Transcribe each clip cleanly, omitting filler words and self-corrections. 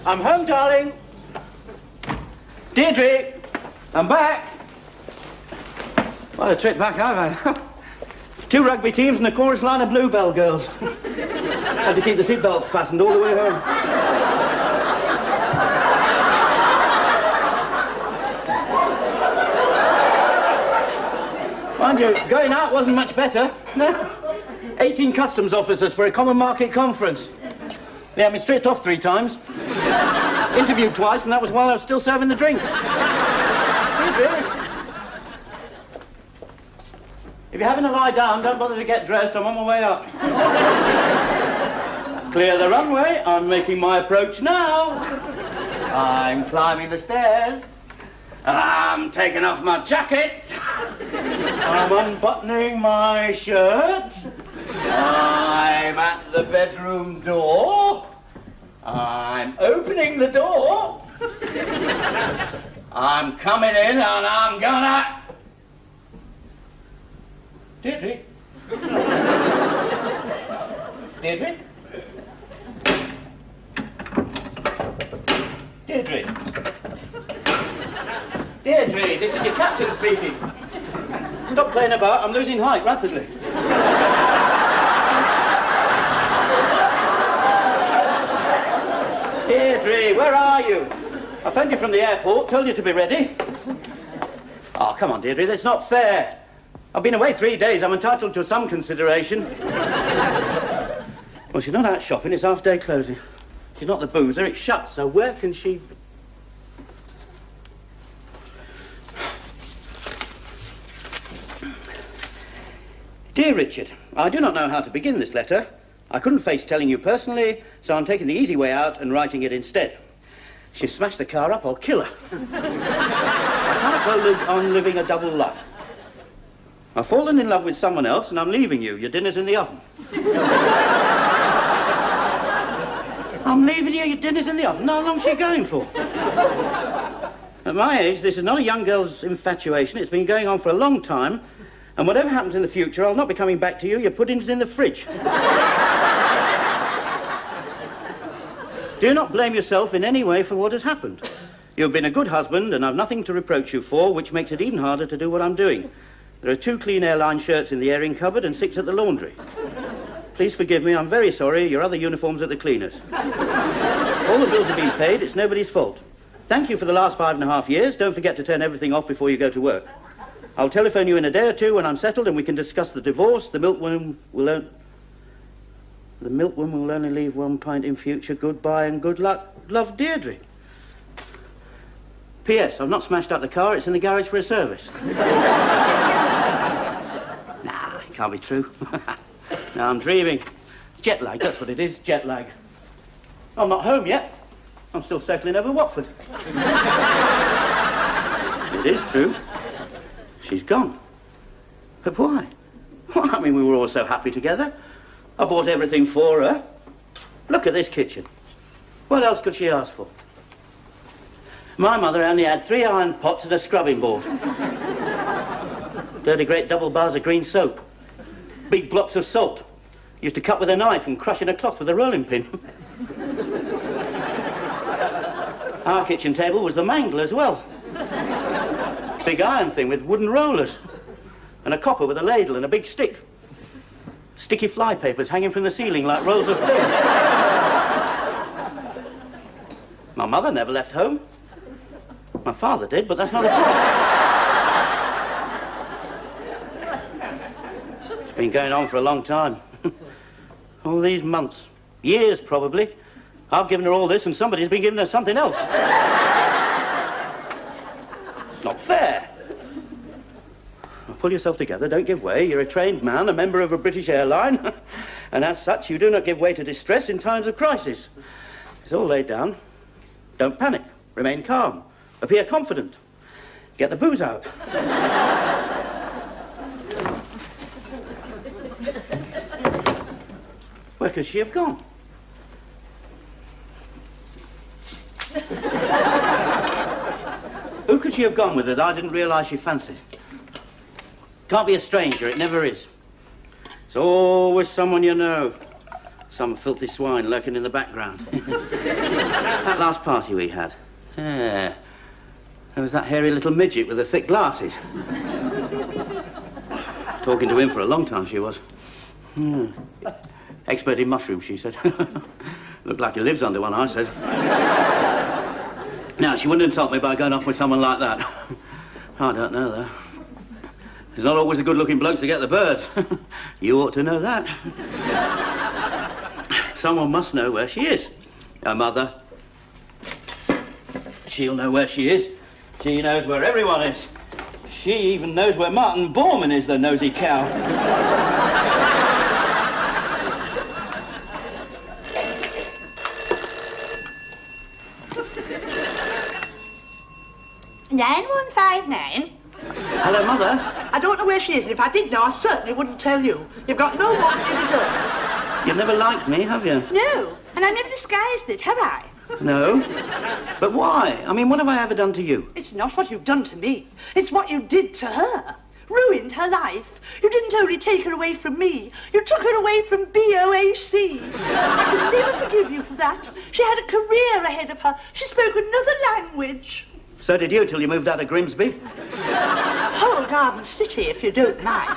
I'm home, darling. Deirdre, I'm back. What a trip back I've had. 2 rugby teams and a chorus line of Bluebell girls. Had to keep the seatbelts fastened all the way home. Mind you, going out wasn't much better. No. 18 customs officers for a common market conference. They had me stripped off 3 times. Interviewed twice, and that was while I was still serving the drinks. Really? If you're having a lie down, don't bother to get dressed. I'm on my way up. Clear the runway. I'm making my approach now. I'm climbing the stairs. I'm taking off my jacket. I'm unbuttoning my shirt. I'm at the bedroom door. I'm opening the door. I'm coming in and I'm gonna... Deirdre? Deirdre? Deirdre? Deirdre, this is your captain speaking. Stop playing about, I'm losing height rapidly. Deirdre, where are you? I phoned you from the airport, told you to be ready. Oh, come on, Deirdre, that's not fair. I've been away 3 days, I'm entitled to some consideration. Well, she's not out shopping, it's half-day closing. She's not the boozer, it's shut, so where can she... Dear Richard, I do not know how to begin this letter. I couldn't face telling you personally, so I'm taking the easy way out and writing it instead. She smashed the car up, I'll kill her. I can't go on living a double life. I've fallen in love with someone else and I'm leaving you. Your dinner's in the oven. I'm leaving you, your dinner's in the oven. How long's she going for? At my age, this is not a young girl's infatuation. It's been going on for a long time. And whatever happens in the future, I'll not be coming back to you. Your pudding's in the fridge. Do not blame yourself in any way for what has happened. You've been a good husband, and I've nothing to reproach you for, which makes it even harder to do what I'm doing. There are 2 clean airline shirts in the airing cupboard and 6 at the laundry. Please forgive me, I'm very sorry. Your other uniform's at the cleaners. All the bills have been paid. It's nobody's fault. Thank you for the last 5.5 years. Don't forget to turn everything off before you go to work. I'll telephone you in a day or 2 when I'm settled and we can discuss the divorce. The milkwoman will only leave 1 pint in future. Goodbye and good luck. Love, Deirdre. P.S. I've not smashed up the car. It's in the garage for a service. Nah, it can't be true. No, I'm dreaming. Jet lag, that's what it is, jet lag. I'm not home yet. I'm still circling over Watford. It is true. She's gone. But why? Well, I mean, we were all so happy together. I bought everything for her. Look at this kitchen. What else could she ask for? My mother only had 3 iron pots and a scrubbing board. Dirty great double bars of green soap. Big blocks of salt. Used to cut with a knife and crush in a cloth with a rolling pin. Our kitchen table was the mangle as well. Big iron thing with wooden rollers. And a copper with a ladle and a big stick. Sticky fly papers hanging from the ceiling like rolls of film. My mother never left home. My father did, but that's not a problem. It's been going on for a long time. All these months. Years, probably. I've given her all this and somebody's been giving her something else. Not fair. Now, pull yourself together, don't give way. You're a trained man, a member of a British airline. And as such, you do not give way to distress in times of crisis. It's all laid down. Don't panic. Remain calm. Appear confident. Get the booze out. Where could she have gone? Who could she have gone with that I didn't realise she fancied? Can't be a stranger, it never is. It's always someone you know. Some filthy swine lurking in the background. That last party we had. Yeah. There was that hairy little midget with the thick glasses. Talking to him for a long time, she was. Expert in mushrooms, she said. Looked like he lives under one, I said. Now, she wouldn't insult me by going off with someone like that. I don't know, though. It's not always the good-looking blokes that get the birds. You ought to know that. Someone must know where she is. Her mother. She'll know where she is. She knows where everyone is. She even knows where Martin Borman is, the nosy cow. $9159. Hello, Mother. I don't know where she is, and if I did know, I certainly wouldn't tell you. You've got no more than you deserve. You've never liked me, have you? No, and I've never disguised it, have I? No. But why? I mean, what have I ever done to you? It's not what you've done to me. It's what you did to her. Ruined her life. You didn't only take her away from me, you took her away from BOAC. I can never forgive you for that. She had a career ahead of her. She spoke another language. So did you, till you moved out of Grimsby. Whole Garden City, if you don't mind.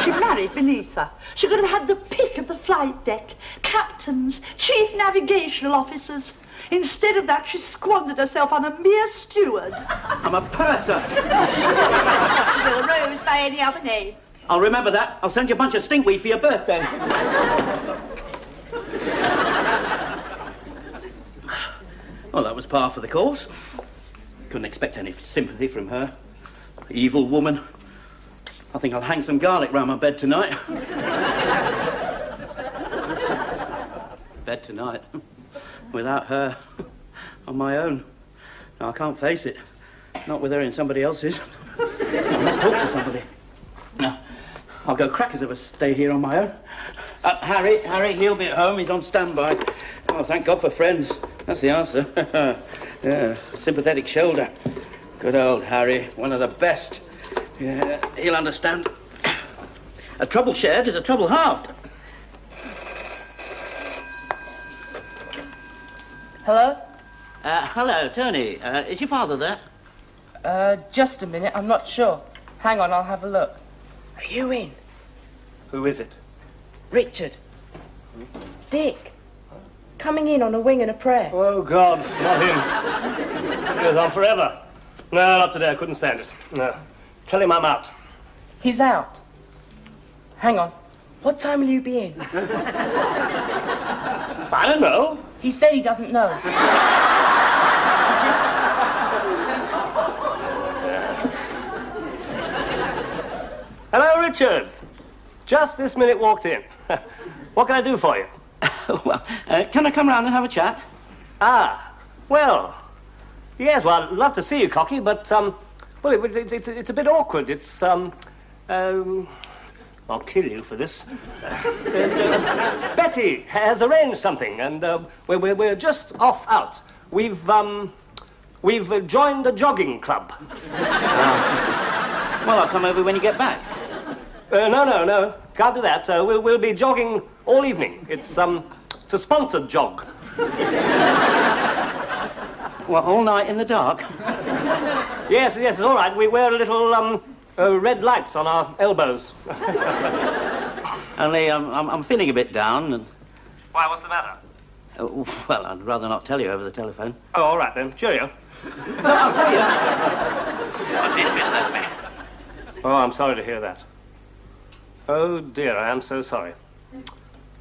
She married beneath her. She could have had the pick of the flight deck, captains, chief navigational officers. Instead of that, she squandered herself on a mere steward. I'm a purser. Will Rose by any other name. I'll remember that. I'll send you a bunch of stinkweed for your birthday. Well, that was par for the course. Couldn't expect any sympathy from her. Evil woman. I think I'll hang some garlic round my bed tonight. Bed tonight. Without her. On my own. No, I can't face it. Not with her in somebody else's. I must talk to somebody. No, I'll go crackers if I stay here on my own. Harry, he'll be at home. He's on standby. Oh, thank God for friends. That's the answer. Yeah, sympathetic shoulder. Good old Harry, one of the best. Yeah, he'll understand. A trouble shared is a trouble halved. Hello? Hello, Tony. Is your father there? Just a minute, I'm not sure. Hang on, I'll have a look. Are you in? Who is it? Richard. Dick. Coming in on a wing and a prayer. Oh, God, not him. He goes on forever. No, not today. I couldn't stand it. No. Tell him I'm out. He's out. Hang on. What time will you be in? I don't know. He said he doesn't know. Hello, Richard. Just this minute walked in. What can I do for you? Well, can I come round and have a chat? Ah, well, yes, well, I'd love to see you, Cocky, but, well, it's a bit awkward. It's, I'll kill you for this. Betty has arranged something, and, we're just off out. We've joined a jogging club. Well, I'll come over when you get back. No. Can't do that. We'll be jogging all evening. It's a sponsored jog. What, all night in the dark? Yes, it's all right. We wear a little, red lights on our elbows. Only, I'm feeling a bit down and... Why, what's the matter? Well, I'd rather not tell you over the telephone. Oh, all right, then. Cheerio. No, I'll tell you. What did misled me? Oh, I'm sorry to hear that. Oh, dear, I am so sorry.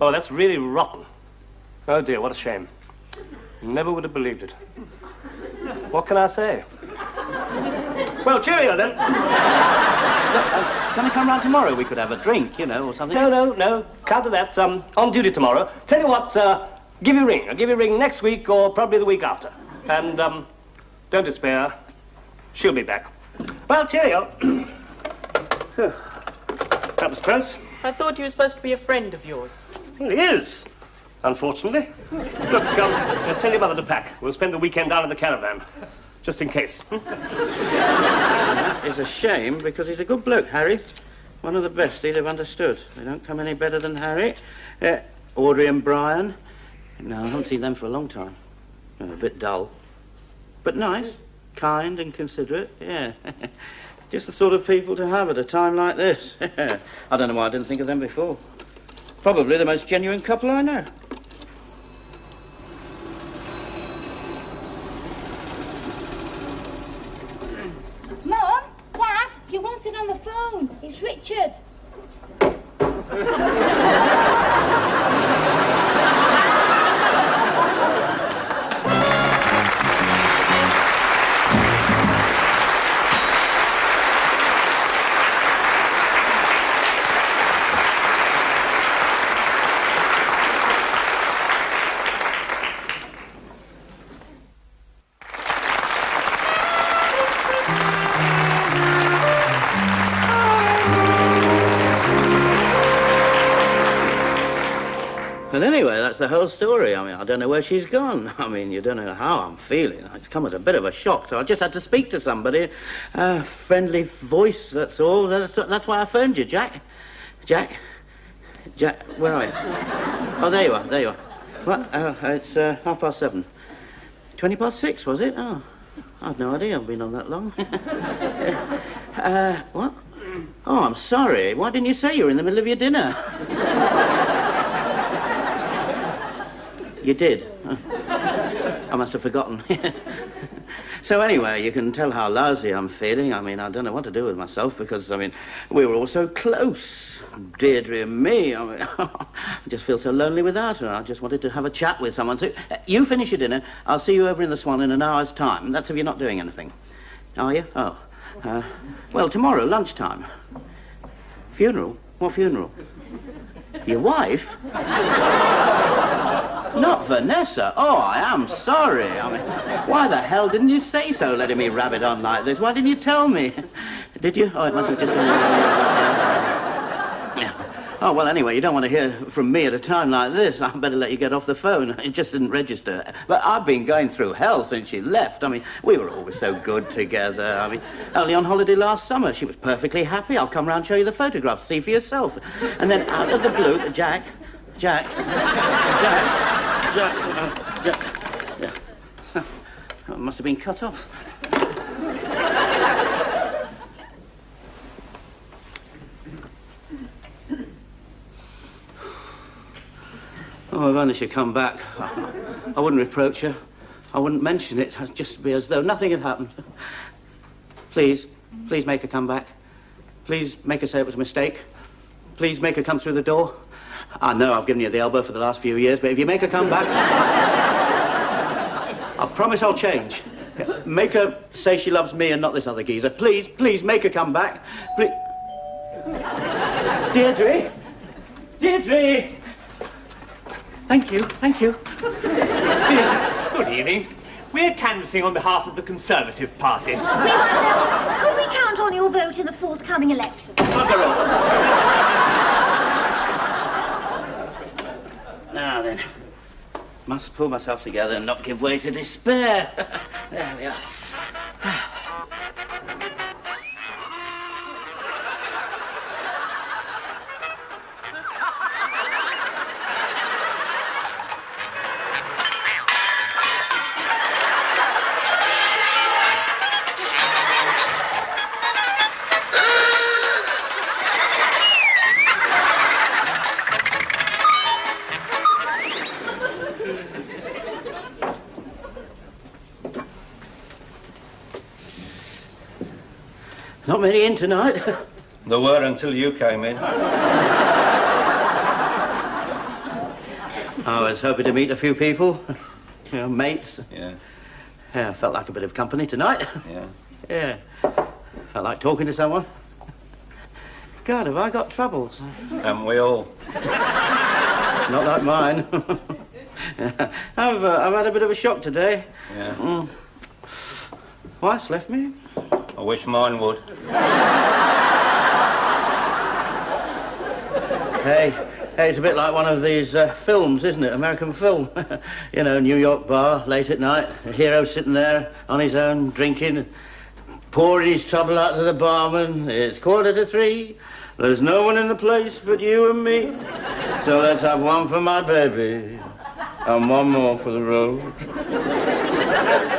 Oh, that's really rotten. Oh, dear, what a shame. Never would have believed it. What can I say? Well, cheerio, then. Can I come round tomorrow? We could have a drink, or something. No. Can't do that. On duty tomorrow. Tell you what, give you a ring. I'll give you a ring next week or probably the week after. And, don't despair. She'll be back. Well, cheerio. That was close. I thought he was supposed to be a friend of yours. Well, he is, unfortunately. Look, tell your mother to pack. We'll spend the weekend down in the caravan, just in case. That is a shame, because he's a good bloke, Harry. One of the best he'd have understood. They don't come any better than Harry. Audrey and Brian. No, I haven't seen them for a long time. A bit dull. But nice, kind and considerate, yeah. Just the sort of people to have at a time like this. I don't know why I didn't think of them before. Probably the most genuine couple I know. Mum, Dad, you wanted on the phone. It's Richard. But anyway, that's the whole story. I mean, I don't know where she's gone. I mean, you don't know how I'm feeling. It's come as a bit of a shock, so I just had to speak to somebody. Friendly voice, that's all. That's why I phoned you, Jack. Jack, where are you? Oh, there you are. What? It's 7:30. 6:20, was it? Oh, I had no idea I've been on that long. What? Oh, I'm sorry. Why didn't you say you were in the middle of your dinner? You did? Oh. I must have forgotten. So anyway, you can tell how lousy I'm feeling. I mean, I don't know what to do with myself because, I mean, we were all so close. Deirdre and me. I mean, I just feel so lonely without her. I just wanted to have a chat with someone. So you finish your dinner. I'll see you over in the Swan in an hour's time. That's if you're not doing anything. Are you? Oh. Well, tomorrow, lunchtime. Funeral? What funeral? Your wife? Not Vanessa. Oh, I am sorry. I mean, why the hell didn't you say so, letting me rabbit on like this? Why didn't you tell me? Did you? Oh, it must have just been... Yeah. Oh, well, anyway, you don't want to hear from me at a time like this. I better let you get off the phone. It just didn't register. But I've been going through hell since she left. I mean, we were always so good together. I mean, only on holiday last summer, she was perfectly happy. I'll come round and show you the photographs, see for yourself. And then out of the blue, Jack. Yeah. It must have been cut off. Oh, if only she'd come back. I wouldn't reproach her. I wouldn't mention it. I'd just be as though nothing had happened. Please make her come back. Please make her say it was a mistake. Please make her come through the door. I know I've given you the elbow for the last few years, but if you make her come back, I promise I'll change. Make her say she loves me and not this other geezer. Please make her come back. Please. Deirdre! Thank you. Deirdre. Good evening. We're canvassing on behalf of the Conservative Party. We wonder, could we count on your vote in the forthcoming election? Bugger off. Now then, must pull myself together and not give way to despair. There we are. Not many in tonight. There were until you came in. I was hoping to meet a few people, you know, mates. Yeah. Yeah, felt like a bit of company tonight. Yeah. Felt like talking to someone. God, have I got troubles? Haven't we all? Not like mine. I've had a bit of a shock today. Yeah. Wife's left me. I wish mine would. Hey, it's a bit like one of these films, isn't it? American film. You know, New York bar, late at night. A hero sitting there on his own, drinking, pouring his trouble out to the barman. It's 2:45. There's no one in the place but you and me. So let's have one for my baby and one more for the road.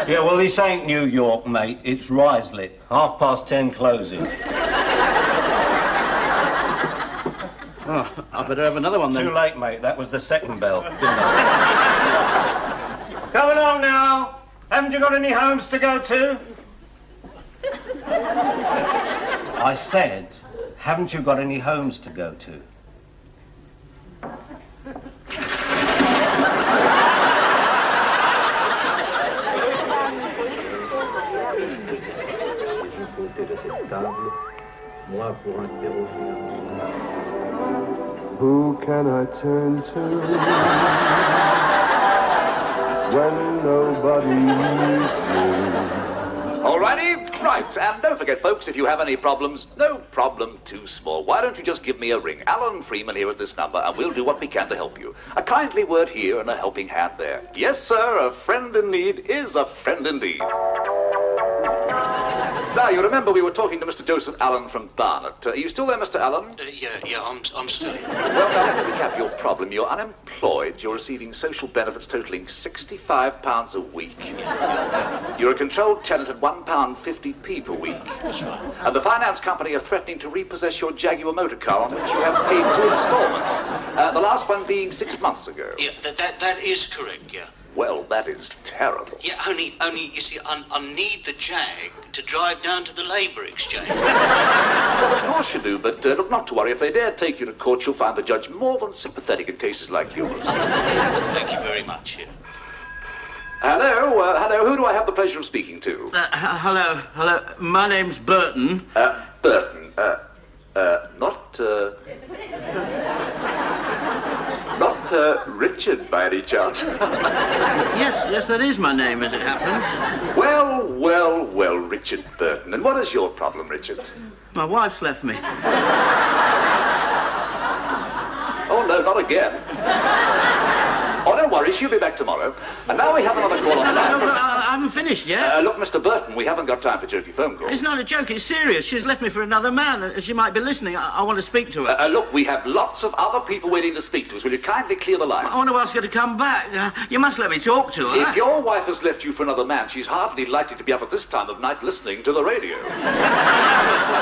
Yeah, well, this ain't New York, mate. It's Rislip. 10:30 closing. Oh, I better have another one then. Too late, mate. That was the second bell. Come along now. Haven't you got any homes to go to? I said, haven't you got any homes to go to? Who can I turn to when nobody needs me? Alrighty, right. And don't forget, folks, if you have any problems, no problem too small. Why don't you just give me a ring? Alan Freeman here at this number, and we'll do what we can to help you. A kindly word here and a helping hand there. Yes, sir, a friend in need is a friend indeed. Now, you remember we were talking to Mr. Joseph Allen from Barnet. Are you still there, Mr. Allen? Yeah, I'm still here. Well, now, let me recap your problem. You're unemployed. You're receiving social benefits totaling £65 a week. You're a controlled tenant at £1.50p per week. That's right. And the finance company are threatening to repossess your Jaguar motor car on which you have paid 2 installments. The last one being 6 months ago. Yeah, that is correct, yeah. Well, that is terrible. Yeah, only, you see, I need the Jag to drive down to the Labour Exchange. Well, of course you do, but look, not to worry. If they dare take you to court, you'll find the judge more than sympathetic in cases like yours. Yeah, well, thank you very much, yeah. Hello, who do I have the pleasure of speaking to? Hello. My name's Burton. Burton, not Richard by any chance. Yes, that is my name, as it happens. Well, Richard Burton. And what is your problem, Richard? My wife's left me. Oh, no, not again. Oh, don't worry, she'll be back tomorrow. And now we have another call on the line. No, I haven't finished yet. Look, Mr. Burton, we haven't got time for jerky phone calls. It's not a joke, it's serious. She's left me for another man, and she might be listening. I want to speak to her. Look, we have lots of other people waiting to speak to us. Will you kindly clear the line? I want to ask her to come back. You must let me talk to her. If your wife has left you for another man, she's hardly likely to be up at this time of night listening to the radio.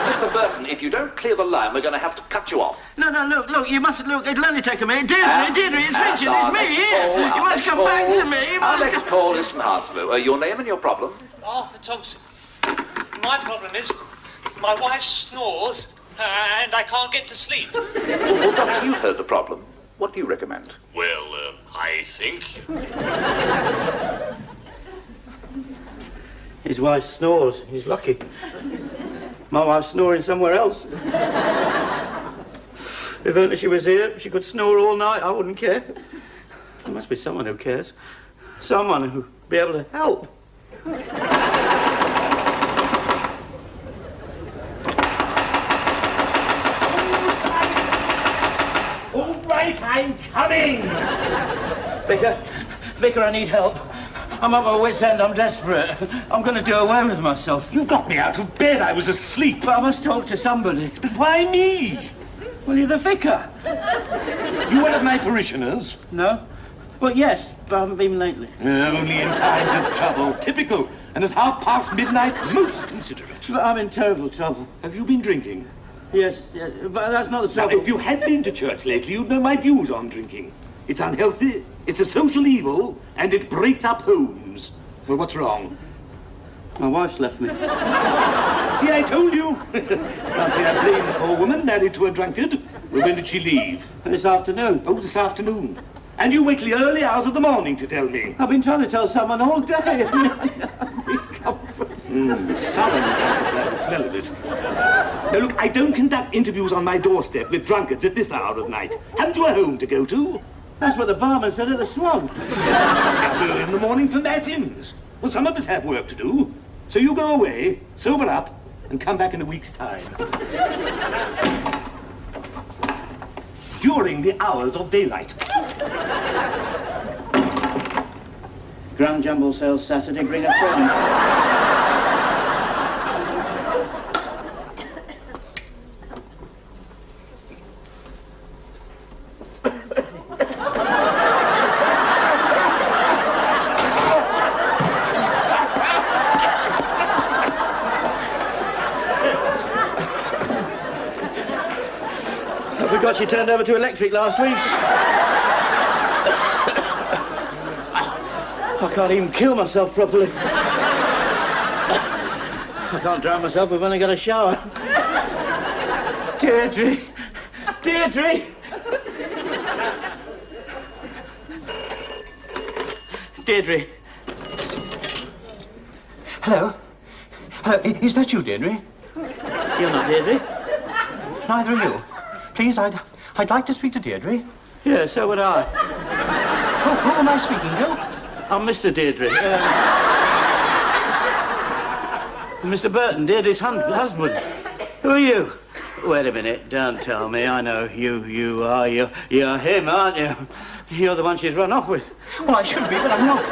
Mr. Burton, if you don't clear the line, we're going to have to cut you off. No, look, you mustn't look. It'll only take a minute. Deirdre, it's Richard, it's me, here. You must come back to me. Our next call is from Hounslow. Your name and your problem? Arthur Thompson. My problem is my wife snores and I can't get to sleep. Well, Doctor, you've heard the problem. What do you recommend? Well, I think... His wife snores. He's lucky. My wife's snoring somewhere else. If only she was here, she could snore all night. I wouldn't care. There must be someone who cares. Someone who'd be able to help. All right, I'm coming. Vicar, I need help. I'm at my wit's end. I'm desperate. I'm going to do away with myself. You got me out of bed. I was asleep. But I must talk to somebody. But why me? Well, you're the vicar. You one of my parishioners? No? Well, yes, but I haven't been lately. Only in times of trouble. Typical. And at midnight, most considerate. But I'm in terrible trouble. Have you been drinking? Yes, but that's not the Now, trouble. if you had been to church lately, you'd know my views on drinking. It's unhealthy, it's a social evil, and it breaks up homes. Well, what's wrong? My wife's left me. See, I told you. Can't say I blame the poor woman, married to a drunkard. Well, when did she leave? This afternoon. Oh, this afternoon. And you wait till the early hours of the morning to tell me. I've been trying to tell someone all day. Southern comfort, by the smell of it. Now, look, I don't conduct interviews on my doorstep with drunkards at this hour of night. Haven't you a home to go to? That's what the barman said at the Swan. Get up early in the morning for matins. Well, some of us have work to do. So you go away, sober up, and come back in a week's time. During the hours of daylight. Grand Jumble sales Saturday, bring a friend. forgot she turned over to electric last week. I can't even kill myself properly. I can't drown myself, we've only got a shower. Deirdre! Deirdre! Deirdre. Hello? Hello, is that you, Deirdre? You're not Deirdre. Neither are you. Please, I'd like to speak to Deirdre. Yeah, so would I. Who am I speaking to? I'm Mr. Deirdre. Mr. Burton, Deirdre's husband. Who are you? Wait a minute, don't tell me. I know you are. You're him, aren't you? You're the one she's run off with. Well, I should be, but I'm not.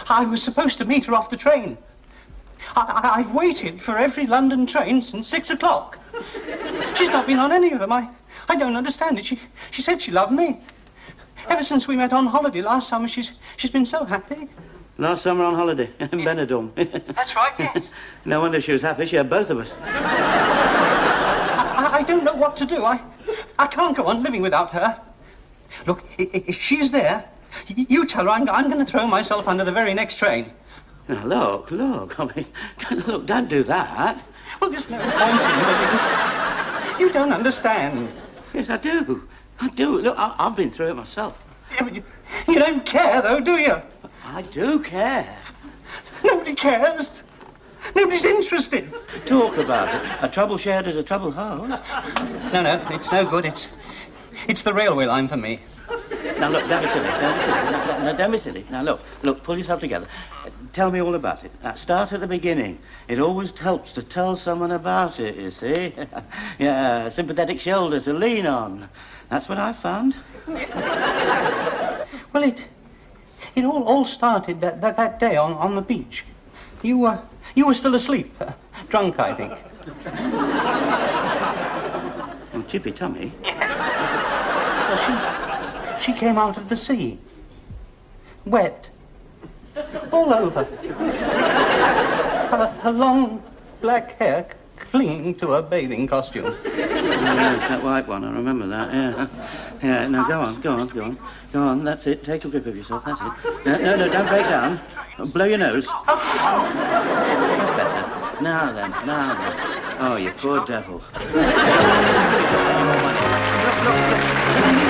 I was supposed to meet her off the train. I've waited for every London train since 6 o'clock. She's not been on any of them. I don't understand it. She said she loved me. Ever since we met on holiday last summer, she's been so happy. Last summer on holiday in Benidorm. That's right, yes. No wonder she was happy. She had both of us. I don't know what to do. I can't go on living without her. Look, if she's there, you tell her I'm going to throw myself under the very next train. Now, look. I mean, don't do that. Well, there's no point in living. You don't understand. Yes, I do. I do. Look, I've been through it myself. Yeah, but you don't care, though, do you? I do care. Nobody cares. Nobody's interested. Talk about it. A trouble shared is a trouble halved. No, it's no good. It's the railway line for me. Now, look, don't be silly. No, don't be silly. Now, look, pull yourself together. Tell me all about it. Start at the beginning. It always helps to tell someone about it, you see. Yeah, a sympathetic shoulder to lean on. That's what I found. Yes. Well, it all started that day on the beach. You were still asleep. Drunk, I think. Oh, chippy tummy? Yes. Well, she came out of the sea. Wet. All over. Her long black hair clinging to her bathing costume. Oh, yes, that white one. I remember that, yeah. Yeah, now go on. That's it. Take a grip of yourself. That's it. No, don't break down. Blow your nose. That's better. Now then. Oh, you poor devil. Look.